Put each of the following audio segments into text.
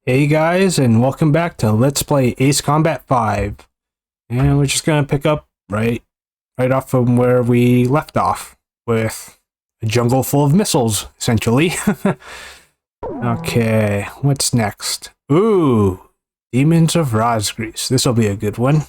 Hey guys, and welcome back to Let's Play Ace Combat 5. And we're just gonna pick up right off from where we left off, with a jungle full of missiles, essentially. Okay, what's next? Ooh, Demons of Rosgrease. This'll be a good one.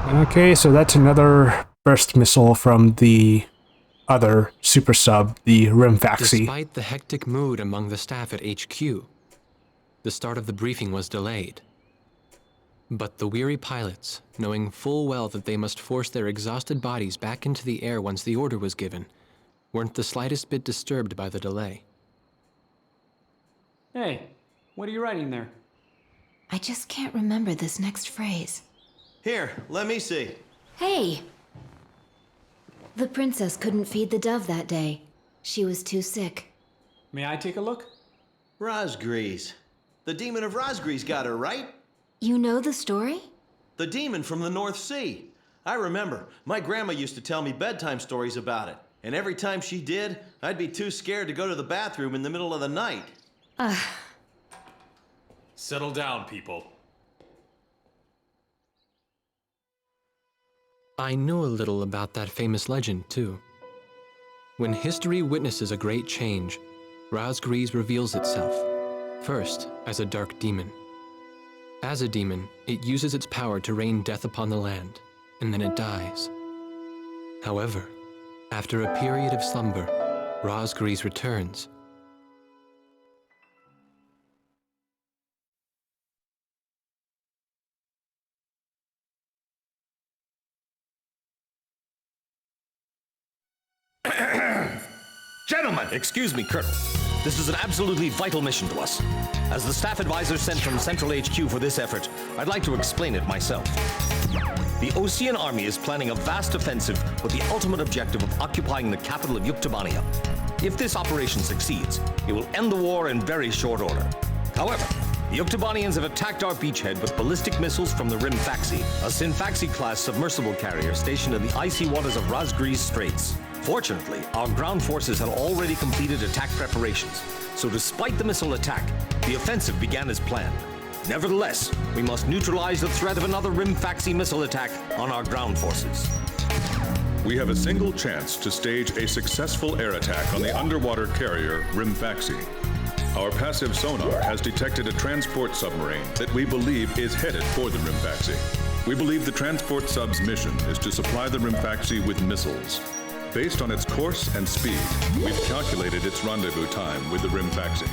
Okay, so that's another burst missile from the other super sub, the Rimfaxi. Despite the hectic mood among the staff at HQ, the start of the briefing was delayed. But the weary pilots, knowing full well that they must force their exhausted bodies back into the air once the order was given, weren't the slightest bit disturbed by the delay. Hey, what are you writing there? I just can't remember this next phrase. Here, let me see. Hey! The princess couldn't feed the dove that day. She was too sick. May I take a look? Rosgrease. The demon of Rosgrease got her, right? You know the story? The demon from the North Sea. I remember. My grandma used to tell me bedtime stories about it. And every time she did, I'd be too scared to go to the bathroom in the middle of the night. Settle down, people. I know a little about that famous legend, too. When history witnesses a great change, Rosgrease reveals itself, first as a dark demon. As a demon, it uses its power to rain death upon the land, and then it dies. However, after a period of slumber, Rosgrease returns. Gentlemen! Excuse me, Colonel. This is an absolutely vital mission to us. As the staff advisor sent from Central HQ for this effort, I'd like to explain it myself. The Osean Army is planning a vast offensive with the ultimate objective of occupying the capital of Yuktobania. If this operation succeeds, it will end the war in very short order. However, the Yuktobanians have attacked our beachhead with ballistic missiles from the Rimfaxi, a Sinfaxi-class submersible carrier stationed in the icy waters of Rosgrease Straits. Fortunately, our ground forces had already completed attack preparations, so despite the missile attack, the offensive began as planned. Nevertheless, we must neutralize the threat of another Rimfaxi missile attack on our ground forces. We have a single chance to stage a successful air attack on the underwater carrier Rimfaxi. Our passive sonar has detected a transport submarine that we believe is headed for the Rimfaxi. We believe the transport sub's mission is to supply the Rimfaxi with missiles. Based on its course and speed, we've calculated its rendezvous time with the Rimfaxi.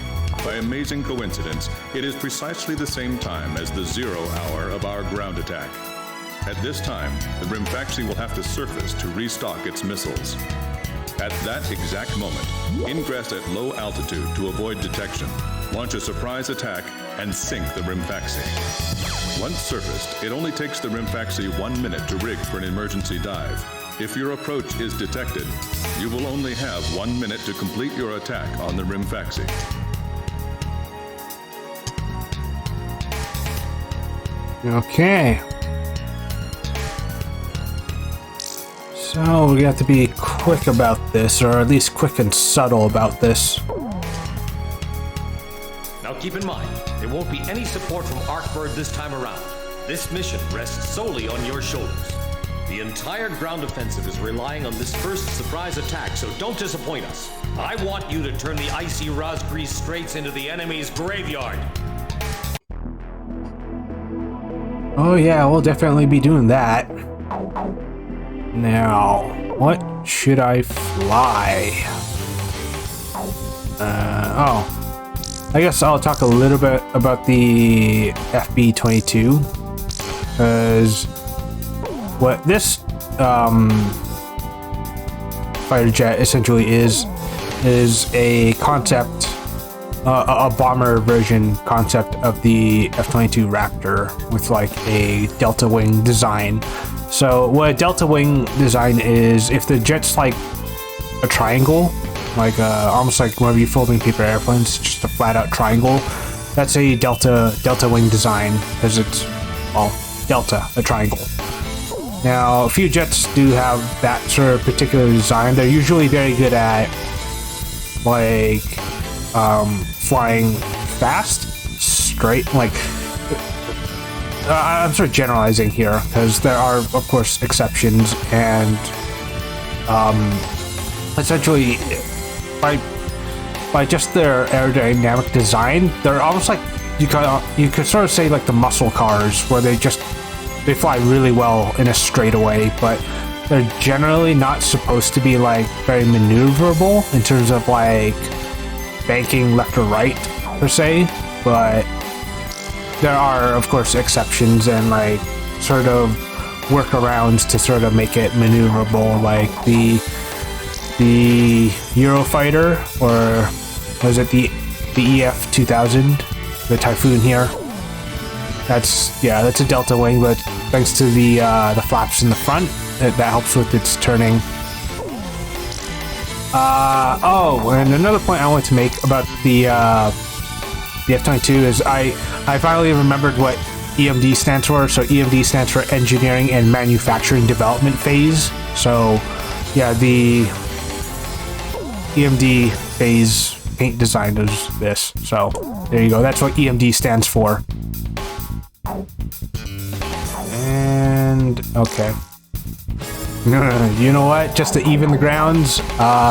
By amazing coincidence, it is precisely the same time as the 0 hour of our ground attack. At this time, the Rimfaxi will have to surface to restock its missiles. At that exact moment, ingress at low altitude to avoid detection, launch a surprise attack, and sink the Rimfaxi. Once surfaced, it only takes the Rimfaxi 1 minute to rig for an emergency dive. If your approach is detected, you will only have 1 minute to complete your attack on the Rimfaxi. Okay. So we have to be quick about this, or at least quick and subtle about this. Now keep in mind, there won't be any support from Arkbird this time around. This mission rests solely on your shoulders. The entire ground offensive is relying on this first surprise attack, so don't disappoint us. I want you to turn the icy Rosgrease Straits into the enemy's graveyard. Oh yeah, we'll definitely be doing that. Now, what should I fly? I guess I'll talk a little bit about the FB-22, because what this fighter jet essentially is a concept, a bomber version concept of the F-22 Raptor with like a delta wing design. So what a delta wing design is, if the jet's like a triangle, like almost like whenever you're folding paper airplanes, just a flat out triangle, that's a delta wing design, because it's, well, delta, a triangle. Now, a few jets do have that sort of particular design. They're usually very good at, like, flying fast, straight, like, I'm sort of generalizing here, because there are, of course, exceptions, and, essentially, by just their aerodynamic design, they're almost like, you could sort of say like the muscle cars, where they fly really well in a straightaway, but they're generally not supposed to be like very maneuverable in terms of like banking left or right per se, but there are of course exceptions and like sort of workarounds to sort of make it maneuverable, like the Eurofighter, or was it the EF 2000, the Typhoon here? That's a delta wing, but thanks to the flaps in the front, that helps with its turning. Oh, and another point I wanted to make about the F-22 is I finally remembered what EMD stands for. So EMD stands for Engineering and Manufacturing Development Phase. So yeah, the EMD phase paint design is this. So there you go. That's what EMD stands for. And okay. You know what? Just to even the grounds,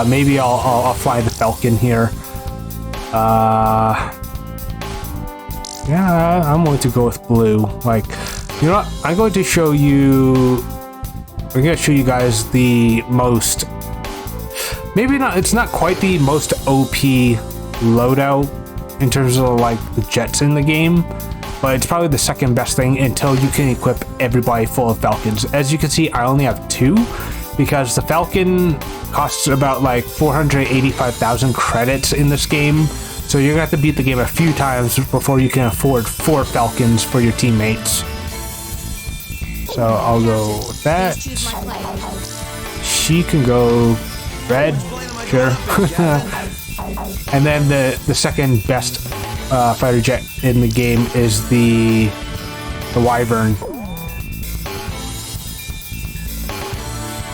maybe I'll fly the Falcon here. Yeah, I'm going to go with blue. Like, you know what? I'm going to show you guys the most. Maybe not. It's not quite the most OP loadout in terms of like the jets in the game, but it's probably the second best thing until you can equip everybody full of Falcons. As you can see, I only have 2 because the Falcon costs about like 485,000 credits in this game. So you're gonna have to beat the game a few times before you can afford 4 Falcons for your teammates. So I'll go with that. She can go red, sure. And then the second best fighter jet in the game is the Wyvern.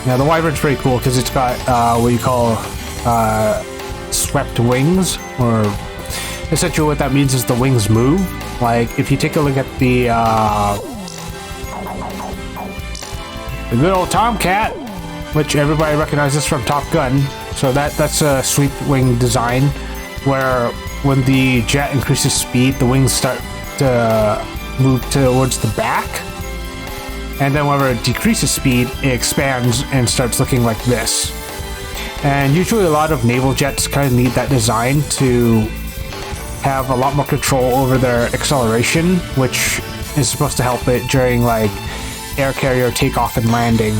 Now the Wyvern's pretty cool because it's got what you call swept wings, or essentially what that means is the wings move. Like if you take a look at the good old Tomcat, which everybody recognizes from Top Gun. So that's a sweep wing design where when the jet increases speed, the wings start to move towards the back. And then whenever it decreases speed, it expands and starts looking like this. And usually a lot of naval jets kind of need that design to have a lot more control over their acceleration, which is supposed to help it during like air carrier takeoff and landing.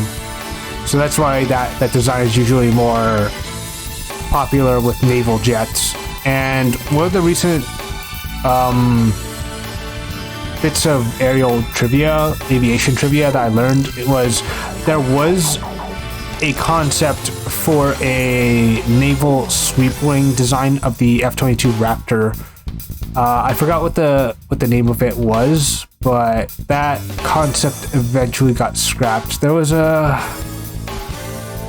So that's why that design is usually more popular with naval jets. And one of the recent bits of aerial trivia, aviation trivia that I learned was there was a concept for a naval sweep wing design of the F-22 Raptor. I forgot what the name of it was, but that concept eventually got scrapped. There was a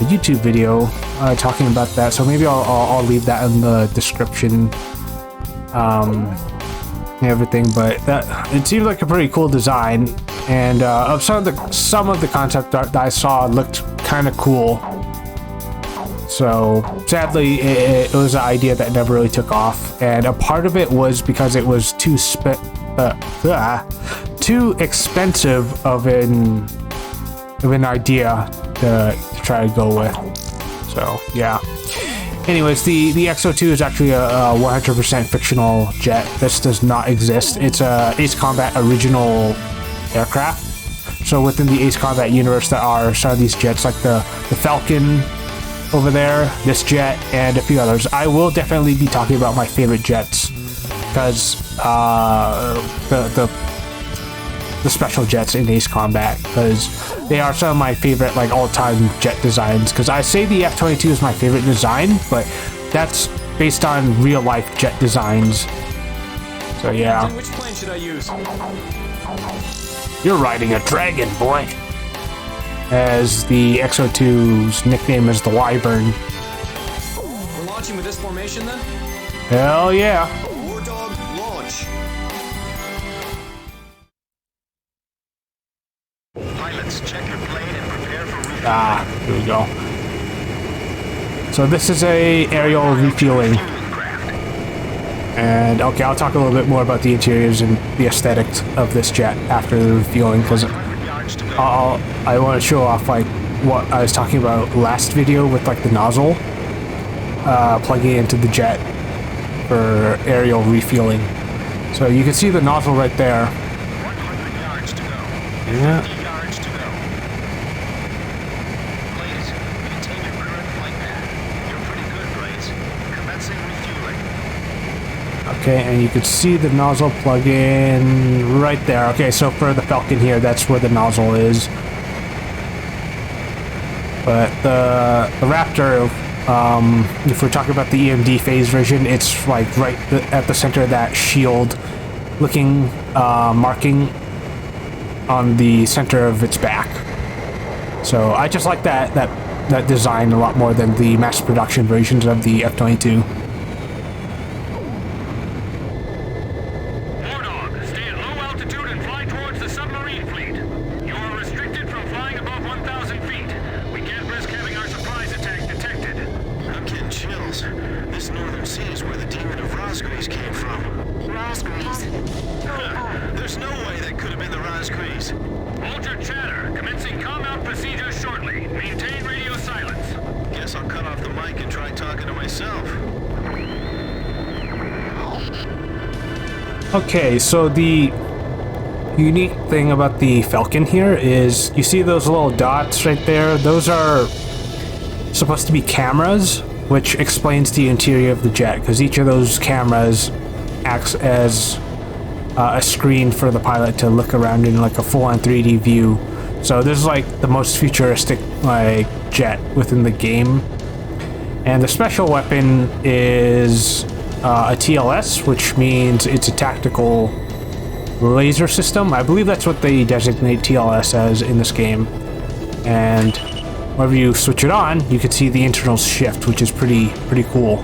YouTube video talking about that, so maybe I'll leave that in the description and everything. But it seemed like a pretty cool design, and some of the concept art that I saw looked kind of cool. So sadly, it was an idea that never really took off, and a part of it was because it was too expensive of an idea to try to go with. So yeah. Anyways, the XO2 is actually a 100% fictional jet. This does not exist. It's a Ace Combat original aircraft. So within the Ace Combat universe, there are some of these jets, like the Falcon over there, this jet, and a few others. I will definitely be talking about my favorite jets, because the special jets in Ace Combat, because they are some of my favorite like all-time jet designs. Because I say the F-22 is my favorite design, but that's based on real-life jet designs. So yeah. Which plane should I use? You're riding a dragon, boy. As the XO2's nickname is the Wyvern. We're launching with this formation then? Hell yeah. War Dog, launch. Pilots, check your plane and prepare for refueling. Ah, here we go. So this is a aerial refueling. And okay, I'll talk a little bit more about the interiors and the aesthetics of this jet after the refueling, because I want to show off like what I was talking about last video with like the nozzle plugging into the jet for aerial refueling. So you can see the nozzle right there. 100 yards to go. Yeah. 50 yards to go. Please, maintain your current flight path. You're pretty good, Blaze. Commencing refueling. Okay, and you can see the nozzle plug in right there. Okay, so for the Falcon here, that's where the nozzle is. But the Raptor, if we're talking about the EMD phase version, it's like right at the center of that shield-looking marking on the center of its back. So I just like that design a lot more than the mass production versions of the F-22. Stay at low altitude and fly towards the submarine fleet. You are restricted from flying above 1,000 feet. We can't risk having our surprise attack detected. I'm getting chills. This northern sea is where the demon of Rosgreaves came from. Rosgreaves. There's no way that could have been the Rosgreaves. Hold your chatter. Commencing calm-out procedures shortly. Maintain radio silence. Guess I'll cut off the mic and try talking to myself. Okay, so the unique thing about the Falcon here is you see those little dots right there? Those are supposed to be cameras, which explains the interior of the jet, because each of those cameras acts as a screen for the pilot to look around in like a full-on 3D view. So this is like the most futuristic like jet within the game. And the special weapon is a TLS, which means it's a tactical laser system. I believe that's what they designate TLS as in this game. And whenever you switch it on, you can see the internals shift, which is pretty cool.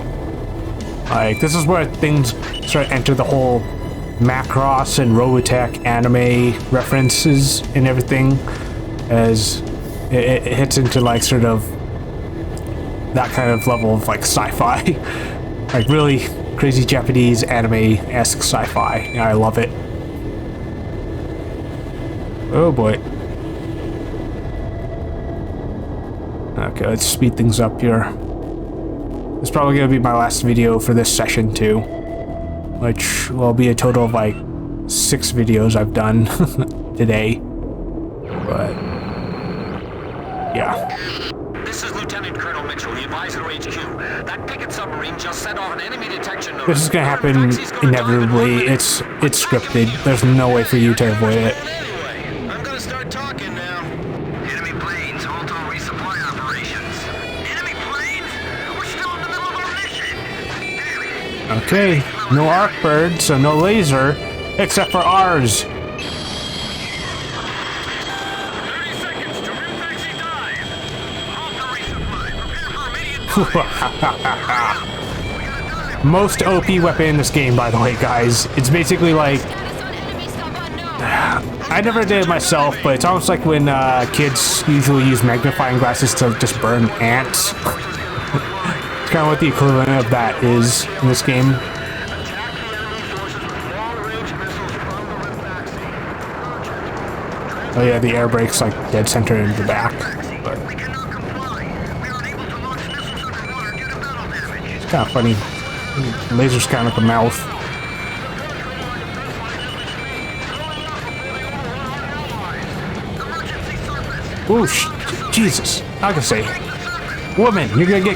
Like, this is where things start to enter the whole Macross and Robotech anime references and everything, as it hits into like sort of that kind of level of like sci-fi. Like really crazy Japanese anime-esque sci-fi. I love it. Oh boy. Okay, let's speed things up here. It's probably gonna be my last video for this session too, which will be a total of like 6 videos I've done today. But yeah. This is Lieutenant Colonel Mitchell, the advisor to HQ. That picket submarine just sent off an enemy detection notice. This is gonna happen inevitably. It's scripted. There's no way for you to avoid it. Anyway, I'm gonna start talking now. Enemy planes, halt all resupply operations. Enemy planes? We're still in the middle of our mission. Okay, no arc bird, so no laser, except for ours. 30 seconds to Rimfaxi dive. Halt the resupply. Prepare for immediate... Most OP weapon in this game, by the way, guys. It's basically like... I never did it myself, but it's almost like when kids usually use magnifying glasses to just burn ants. It's kind of what the equivalent of that is in this game. Oh yeah, the air brake's like dead center in the back. But it's kind of funny. The laser's kind of like a mouth. Oh, Jesus! I can say, woman, you're gonna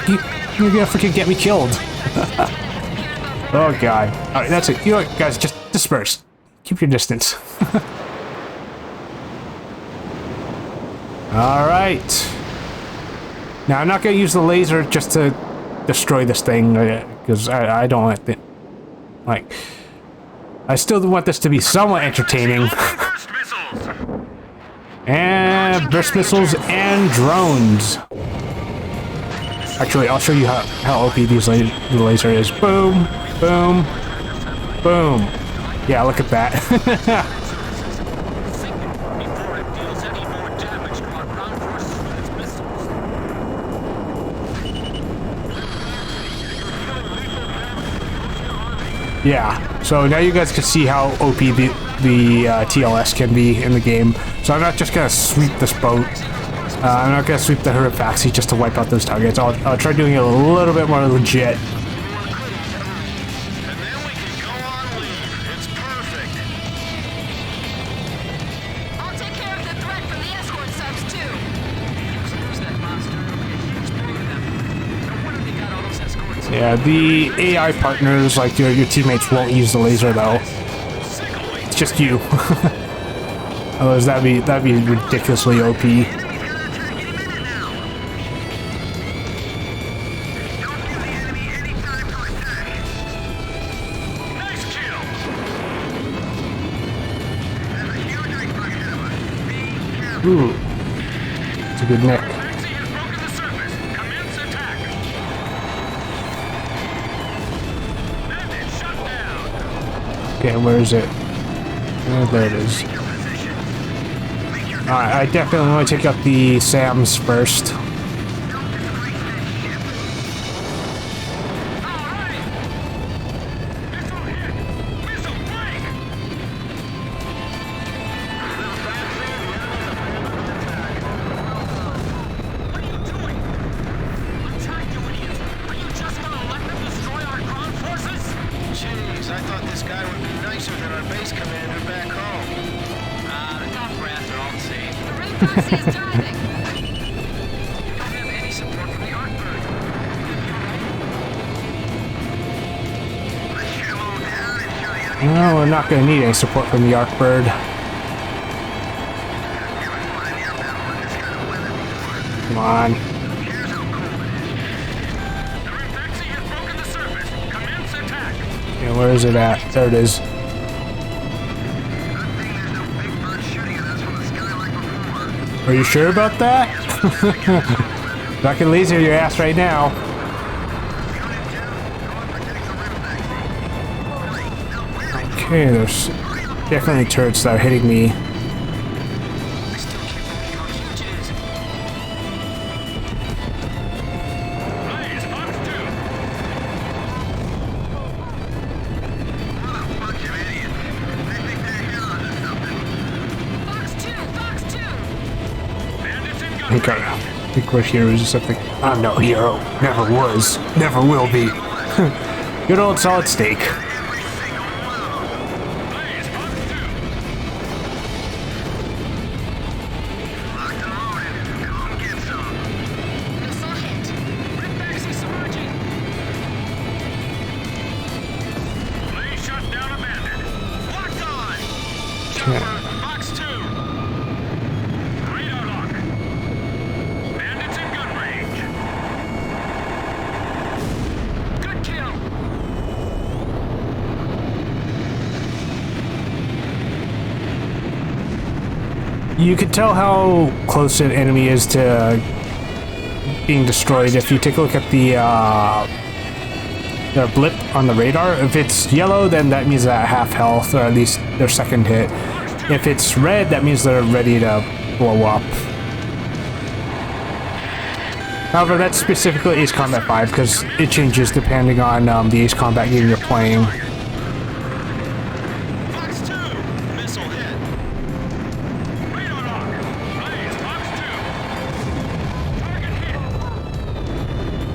freaking get me killed. Oh God! All right, that's it. You know what, guys? Just disperse. Keep your distance. All right. Now I'm not gonna use the laser just to destroy this thing, because I don't want it. Like, I still want this to be somewhat entertaining. And burst missiles and drones. Actually, I'll show you how OP the laser is. Boom, boom, boom. Yeah, look at that. Yeah, so now you guys can see how OP the TLS can be in the game. So I'm not just gonna sweep this boat. I'm not gonna sweep the Hurafaxi just to wipe out those targets. I'll try doing it a little bit more legit. And then we can go on leave. It's perfect. I'll take care of the threat from the escort subs, too. Who's that monster? It's bigger than them. No wonder they got all those escorts. Yeah, the AI partners, like your teammates, won't use the laser though. It's just you. Otherwise, that'd be ridiculously OP. Ooh, it's a good nick. Okay, where is it? Oh, there it is. I definitely want to take out the SAMs first. No, we're not going to need any support from the Arcbird. Come on. Yeah, where is it at? There it is. Are you sure about that? I can laser your ass right now. Okay, there's definitely turrets that are hitting me. Okay, I think we're heroes or something. I'm no hero. Never was. Never will be. Good old solid steak. You can tell how close an enemy is to being destroyed if you take a look at the blip on the radar. If it's yellow, then that means they're at half health, or at least their second hit. If it's red, that means they're ready to blow up. However, that's specifically Ace Combat 5, because it changes depending on the Ace Combat game you're playing.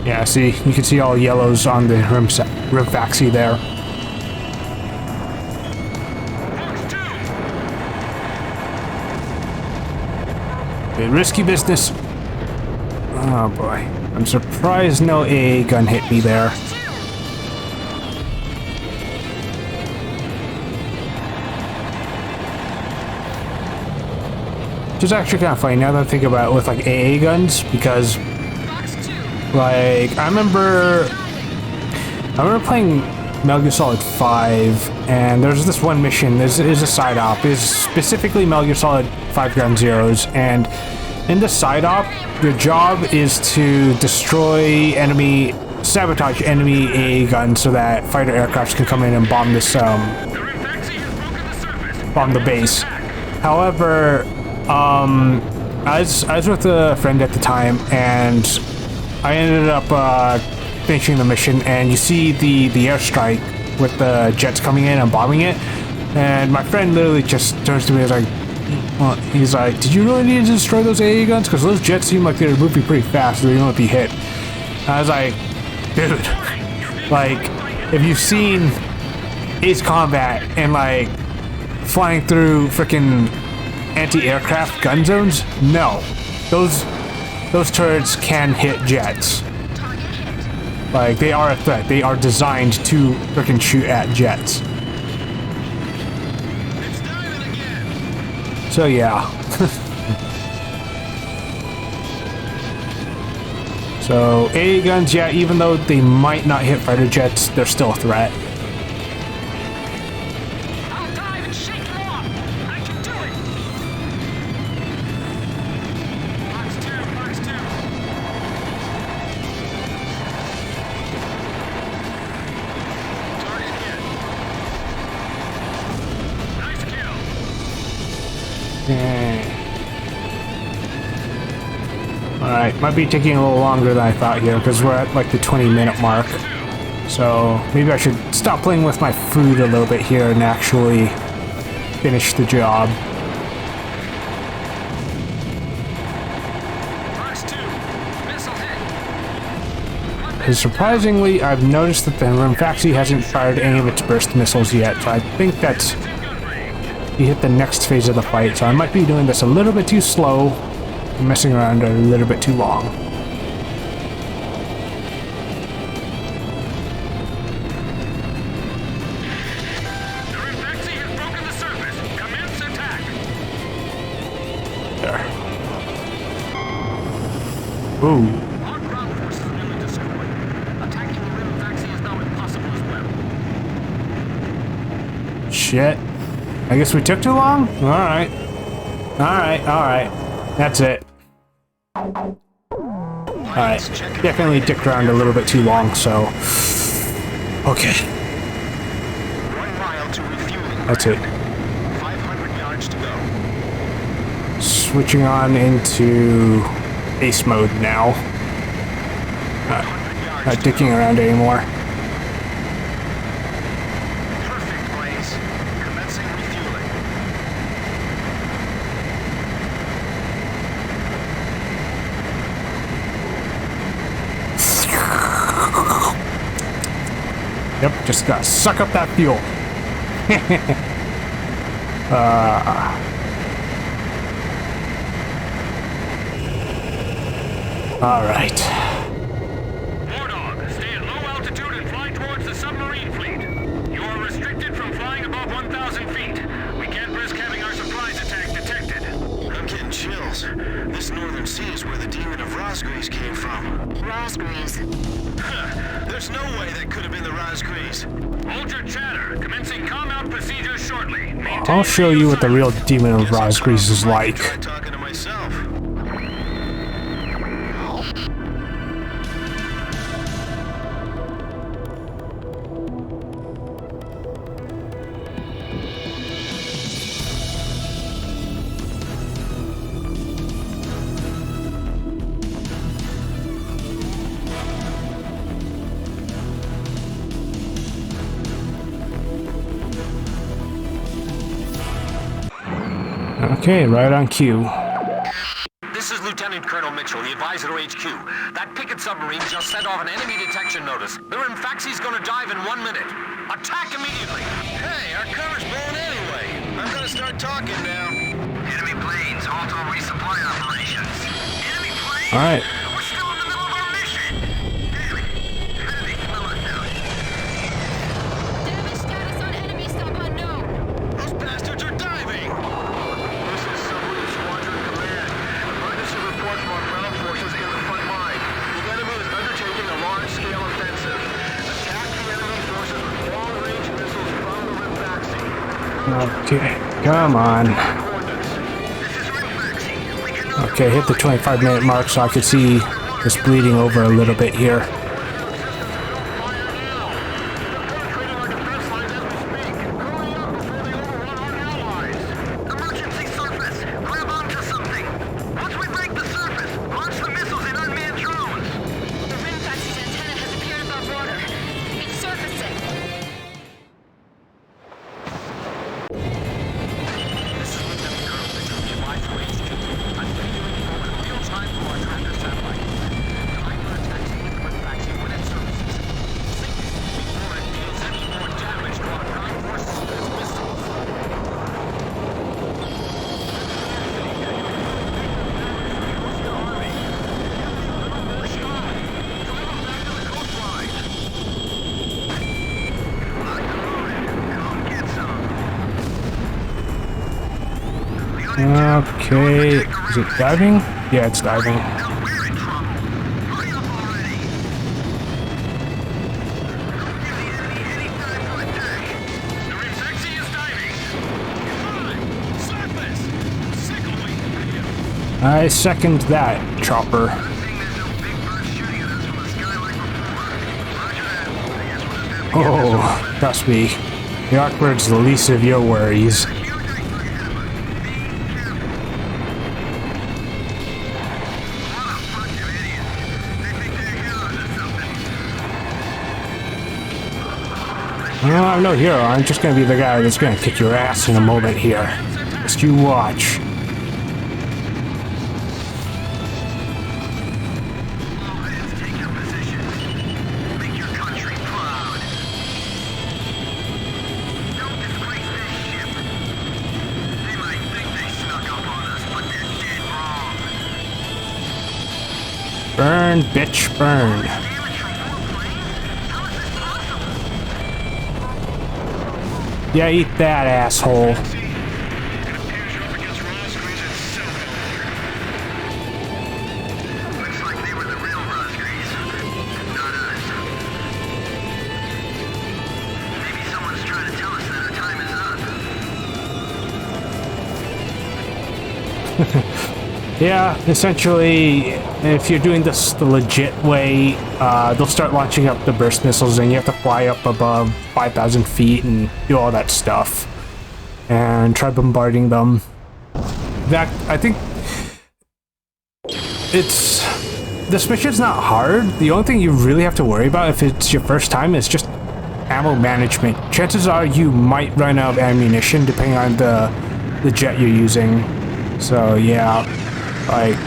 Yeah, see, you can see all yellows on the Rimfaxi there. Okay, risky business. Oh boy. I'm surprised no AA gun hit me there. Which is actually kind of funny now that I think about it with like AA guns, because like I remember playing Metal Gear Solid 5 and there's this one mission. This is a side op. It's specifically Metal Gear Solid 5 Ground Zeroes, and in the side op, your job is to sabotage enemy AA guns so that fighter aircrafts can come in and bomb this, bomb the base. However, I was with a friend at the time, and I ended up finishing the mission, and you see the airstrike with the jets coming in and bombing it, and my friend literally just turns to me and he's like, did you really need to destroy those AA guns? Because those jets seem like they're moving pretty fast, so they won't be hit. And I was like, dude, like, if you've seen Ace Combat and like flying through freaking anti-aircraft gun zones, no, those turrets can hit jets. Like, they are a threat. They are designed to freaking shoot at jets. So yeah. So AA guns, yeah, even though they might not hit fighter jets, they're still a threat. I'll dive and shake them off. I can do it. Box 2, box 2. Target hit. Nice kill. Alright, might be taking a little longer than I thought here because we're at like the 20-minute mark. So maybe I should stop playing with my food a little bit here and actually finish the job. Box 2. Missile hit. Because surprisingly, I've noticed that the Rimfaxi hasn't fired any of its burst missiles yet, so I think that's... we hit the next phase of the fight, so I might be doing this a little bit too slow. Messing around a little bit too long. The Rimfaxi has broken the surface. Commence attack. There. Ooh. Our ground forces are nearly destroyed. Attacking the Rimfaxi is now impossible as well. Shit. I guess we took too long? Alright. Alright. That's it. Alright. Definitely dicked around a little bit too long, so... okay. 1 mile to refueling. That's it. 500 yards to go. Switching on into ace mode now. Not dicking around anymore. Perfect, Blaze. Commencing refueling. Yep, just gotta suck up that fuel. Alright. Wardog, stay at low altitude and fly towards the submarine fleet. You are restricted from flying above 1,000 feet. We can't risk having our surprise attack detected. I'm getting chills. This northern sea is where the demon of Rosgreaves came from. Rosgreaves. There's no way that could have been the Rosgreaves. Hold your chatter. Commencing combat procedures shortly. I'll show you what the real demon of Rosgreaves is like. Try talking to myself. Okay, right on cue. This is Lieutenant Colonel Mitchell, the advisor to HQ. That picket submarine just sent off an enemy detection notice. The Rimfaxi's gonna dive in 1 minute. Attack immediately! Hey, our cover's blown anyway. I'm gonna start talking now. Enemy planes, halt all resupply operations. Enemy planes? Alright. We're still in the middle of our mission. Damn it. Enemy, come on now. Damage status on enemy sub unknown. Those bastards are diving! This is Submarine Squadron Command. Emergency report from our ground forces in the front line. The enemy is undertaking a large-scale offensive. Attack the enemy forces with long-range missiles from the Rimfaxi. Okay, come on. Okay, hit the 25-minute mark so I could see this bleeding over a little bit here. Okay, is it diving? Yeah, it's diving. I second that, Chopper. Oh, trust me, the awkward's the least of your worries. No, I'm no hero. I'm just gonna be the guy that's gonna kick your ass in a moment here. Just you watch. Burn, bitch, burn. Yeah, eat that, asshole. Looks like they were the real Rosgrees, not us. Maybe someone's trying to tell us that our time is up. Yeah, essentially, if you're doing this the legit way, they'll start launching up the burst missiles and you have to fly up above 5,000 feet and do all that stuff. And try bombarding them. That, I think... This mission's not hard. The only thing you really have to worry about if it's your first time is just ammo management. Chances are you might run out of ammunition depending on the jet you're using. So, yeah. Like,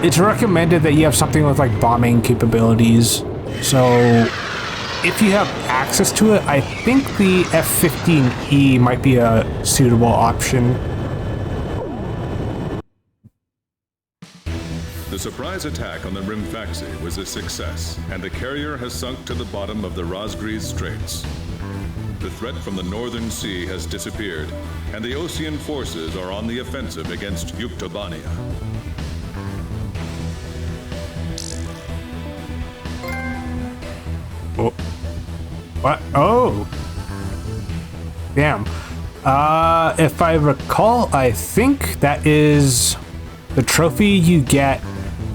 it's recommended that you have something with like bombing capabilities. So if you have access to it, I think the F-15E might be a suitable option. The surprise attack on the Rimfaxi was a success, and the carrier has sunk to the bottom of the Rosgrees Straits. The threat from the northern sea has disappeared, and the Osean forces are on the offensive against Yuktobania. Oh. What? Oh! Damn. If I recall, I think that is the trophy you get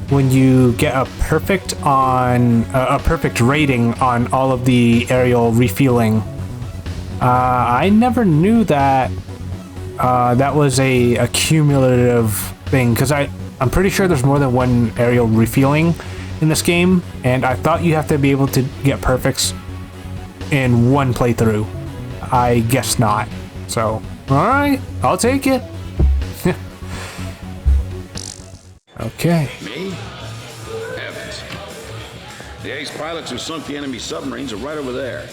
when you get a perfect on a perfect rating on all of the aerial refueling. I never knew that that was a cumulative thing, because I'm pretty sure there's more than one aerial refueling in this game, and I thought you have to be able to get perfects in one playthrough. I guess not. So, alright, I'll take it. Okay. Me? Evans. The ace pilots who sunk the enemy submarines are right over there.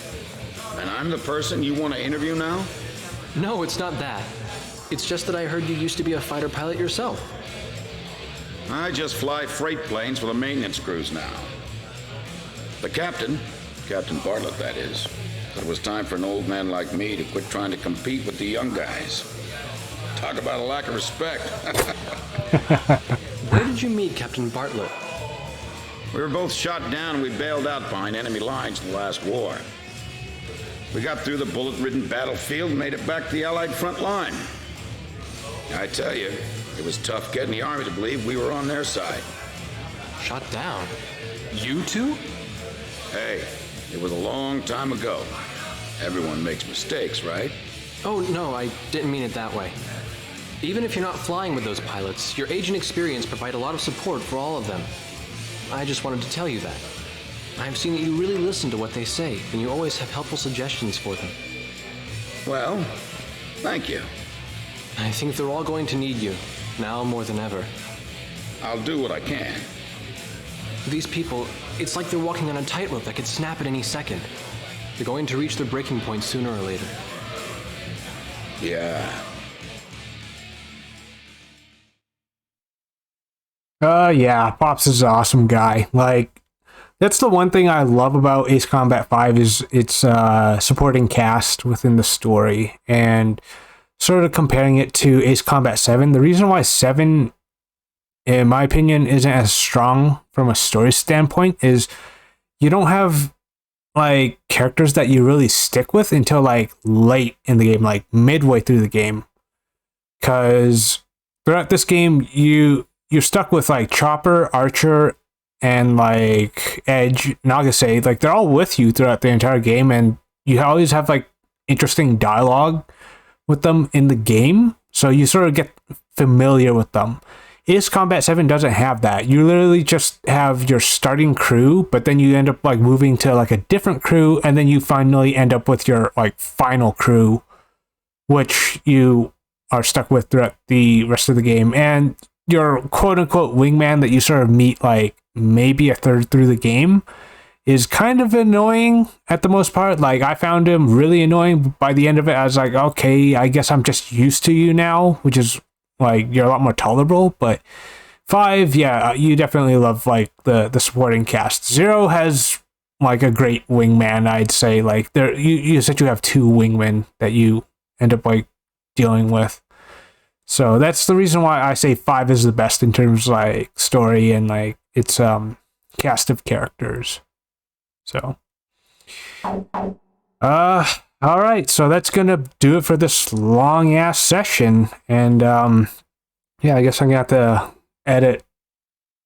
And I'm the person you want to interview now? No, it's not that. It's just that I heard you used to be a fighter pilot yourself. I just fly freight planes for the maintenance crews now. The captain, Captain Bartlett that is, said it was time for an old man like me to quit trying to compete with the young guys. Talk about a lack of respect. Where did you meet Captain Bartlett? We were both shot down and we bailed out behind enemy lines in the last war. We got through the bullet-ridden battlefield and made it back to the Allied front line. I tell you, it was tough getting the Army to believe we were on their side. Shut down? You two? Hey, it was a long time ago. Everyone makes mistakes, right? Oh, no, I didn't mean it that way. Even if you're not flying with those pilots, your age and experience provide a lot of support for all of them. I just wanted to tell you that. I've seen that you really listen to what they say, and you always have helpful suggestions for them. Well, thank you. I think they're all going to need you, now more than ever. I'll do what I can. These people, it's like they're walking on a tightrope that could snap at any second. They're going to reach their breaking point sooner or later. Yeah. Yeah, Pops is an awesome guy. Like, that's the one thing I love about Ace Combat 5 is its supporting cast within the story. And sort of comparing it to Ace Combat 7, the reason why 7, in my opinion, isn't as strong from a story standpoint is you don't have like characters that you really stick with until like late in the game, like midway through the game. Because throughout this game, you're stuck with like Chopper, Archer, and like Edge, Nagase. Like they're all with you throughout the entire game, and you always have like interesting dialogue with them in the game, so you sort of get familiar with them. Ace Combat 7 doesn't have that. You literally just have your starting crew, but then you end up like moving to like a different crew, and then you finally end up with your like final crew, which you are stuck with throughout the rest of the game. And your quote-unquote wingman that you sort of meet like maybe a third through the game is kind of annoying at the most part. Like, I found him really annoying. By the end of it, I was like, okay, I guess I'm just used to you now, which is like, you're a lot more tolerable. But 5, yeah, you definitely love like the supporting cast. 0 has like a great wingman, I'd say. Like, there, you said you have 2 wingmen that you end up like dealing with. So that's the reason why I say 5 is the best in terms of like story and like its cast of characters. So all right, so that's gonna do it for this long ass session. And yeah, I guess I'm gonna have to edit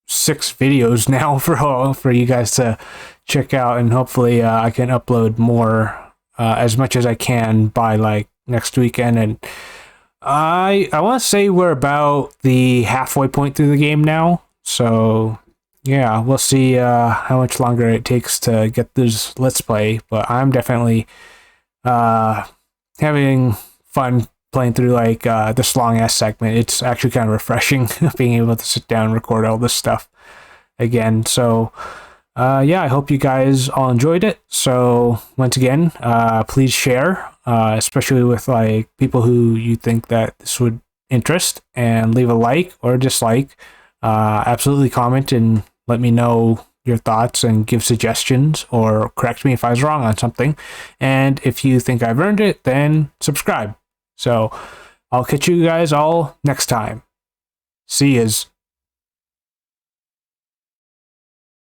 6 videos now for you guys to check out, and hopefully I can upload more as much as I can by like next weekend. And I want to say we're about the halfway point through the game now, so yeah, we'll see how much longer it takes to get this Let's Play, but I'm definitely having fun playing through like this long ass segment. It's actually kind of refreshing being able to sit down and record all this stuff again. So yeah, I hope you guys all enjoyed it. So once again, please share, especially with like people who you think that this would interest, and leave a like or dislike. Absolutely comment and let me know your thoughts and give suggestions or correct me if I was wrong on something. And if you think I've earned it, then subscribe. So I'll catch you guys all next time. See yas.